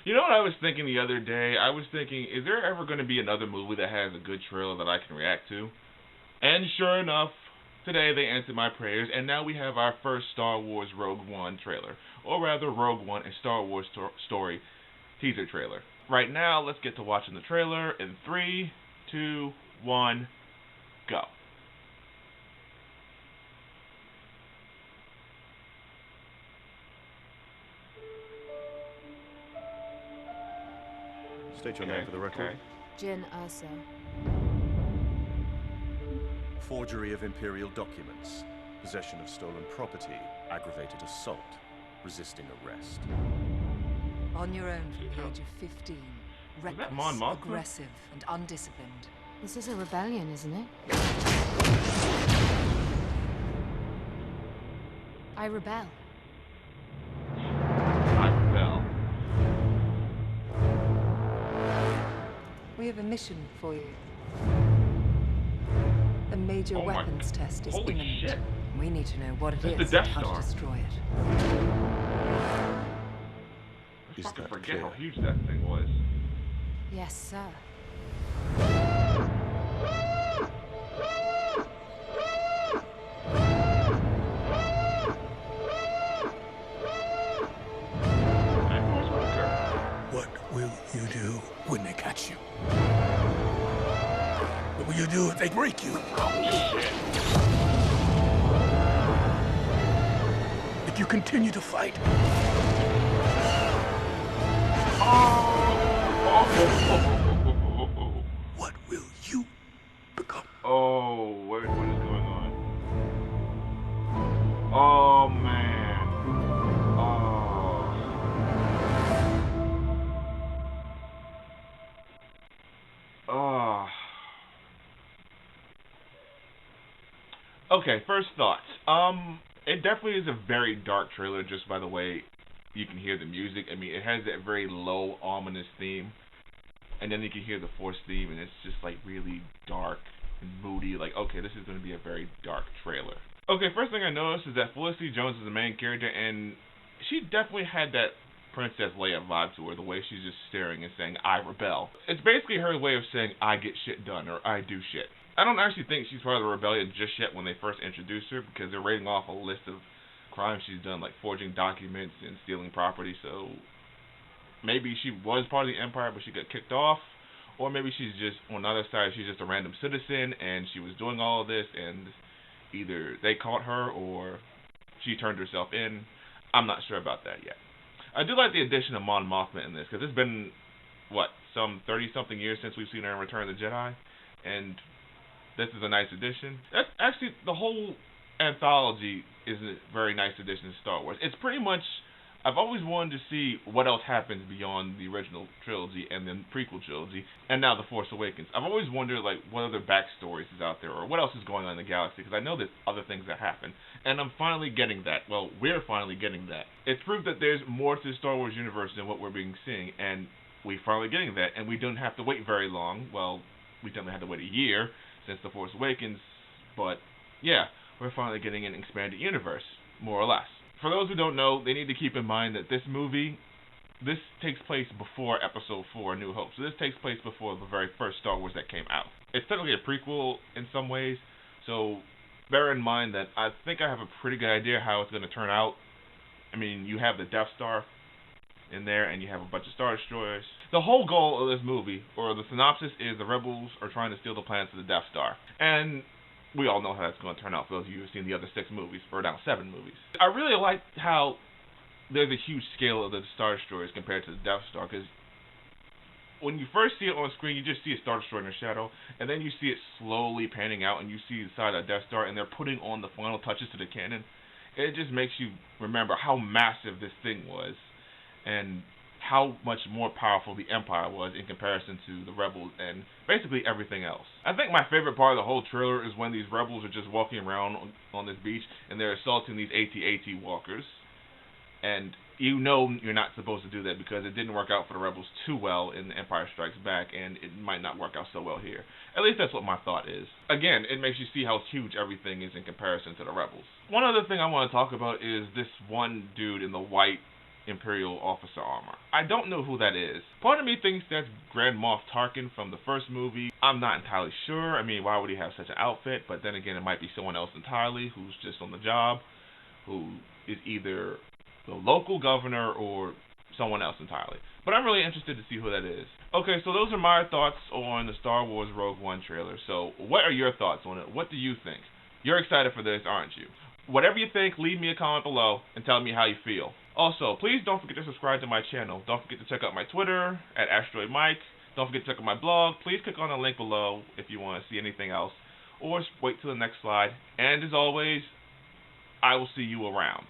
You know what I was thinking the other day? I was thinking, is there ever going to be another movie that has a good trailer that I can react to? And sure enough, today they answered my prayers, and now we have our first Star Wars Rogue One trailer. Or rather, Rogue One, a Star Wars story teaser trailer. Right now, let's get to watching the trailer in 3, 2, 1, go. State your Okay, name for the record. okay. Jin Ursa. Forgery of imperial documents, possession of stolen property, aggravated assault, resisting arrest. On your own from the age of 15. Was that Mon Reckless, Mothma? aggressive, and undisciplined. This is a rebellion, isn't it? I rebel. I rebel. We have a mission for you. A major Oh my- weapons test is holy imminent. shit. We need to know what it That's the is Death and how Star. to destroy it. I Is fucking that forget clear? how huge that thing was. Yes, sir. What will you do when they catch you? What will you do if they break you? If you continue to fight, what will you become? Oh, what is going on? Oh man. Oh. Okay, first thoughts. It definitely is a very dark trailer just by the way you can hear the music. I mean, it has that very low, ominous theme. And then you can hear the Force theme, and it's just like really dark and moody. Like, okay, this is going to be a very dark trailer. Okay, first thing I noticed is that Felicity Jones is the main character, and she definitely had that Princess Leia vibe to her, the way she's just staring and saying, I rebel. It's basically her way of saying, I get shit done, or I do shit. I don't actually think she's part of the rebellion just yet when they first introduced her, because they're rating off a list of crimes she's done, like forging documents and stealing property, so maybe she was part of the Empire, but she got kicked off. Or maybe she's just, on the other side, she's just a random citizen, and she was doing all of this, and either they caught her, or she turned herself in. I'm not sure about that yet. I do like the addition of Mon Mothma in this, because it's been, what, some 30-something years since we've seen her in Return of the Jedi, and this is a nice addition. That's actually, the whole anthology is a very nice addition to Star Wars. It's pretty much, I've always wanted to see what else happens beyond the original trilogy and then prequel trilogy, and now The Force Awakens. I've always wondered, like, what other backstories is out there, or what else is going on in the galaxy, because I know there's other things that happen, and I'm finally getting that. Well, we're finally getting that. It's proof that there's more to the Star Wars universe than what we're being seeing, and we're finally getting that, and we don't have to wait very long. Well, we definitely had to wait a year since The Force Awakens, but yeah, we're finally getting an expanded universe, more or less. For those who don't know, they need to keep in mind that this movie, this takes place before Episode 4, A New Hope. So this takes place before the very first Star Wars that came out. It's technically a prequel in some ways, so bear in mind that I think I have a pretty good idea how it's going to turn out. I mean, you have the Death Star in there, and you have a bunch of Star Destroyers. The whole goal of this movie, or the synopsis, is the rebels are trying to steal the plans of the Death Star. And we all know how that's going to turn out for those of you who've seen the other 6 movies, or now 7 movies. I really like how there's a huge scale of the Star Destroyers compared to the Death Star, because when you first see it on screen, you just see a Star Destroyer in a shadow, and then you see it slowly panning out, and you see the side of the Death Star, and they're putting on the final touches to the cannon. It just makes you remember how massive this thing was, and how much more powerful the Empire was in comparison to the Rebels and basically everything else. I think my favorite part of the whole trailer is when these Rebels are just walking around on this beach and they're assaulting these AT-AT walkers. And you know you're not supposed to do that because it didn't work out for the Rebels too well in Empire Strikes Back, and it might not work out so well here. At least that's what my thought is. Again, it makes you see how huge everything is in comparison to the Rebels. One other thing I want to talk about is this one dude in the white Imperial officer armor. I don't know who that is. Part of me thinks that's Grand Moff Tarkin from the first movie. I'm not entirely sure. I mean, why would he have such an outfit? But then again, it might be someone else entirely who's just on the job, who is either the local governor or someone else entirely. But I'm really interested to see who that is. Okay, so those are my thoughts on the Star Wars Rogue One trailer. So what are your thoughts on it? What do you think? You're excited for this, aren't you? Whatever you think, leave me a comment below and tell me how you feel. Also, please don't forget to subscribe to my channel. Don't forget to check out my Twitter at AsteroidMike. Don't forget to check out my blog. Please click on the link below if you want to see anything else. Or wait till the next slide. And as always, I will see you around.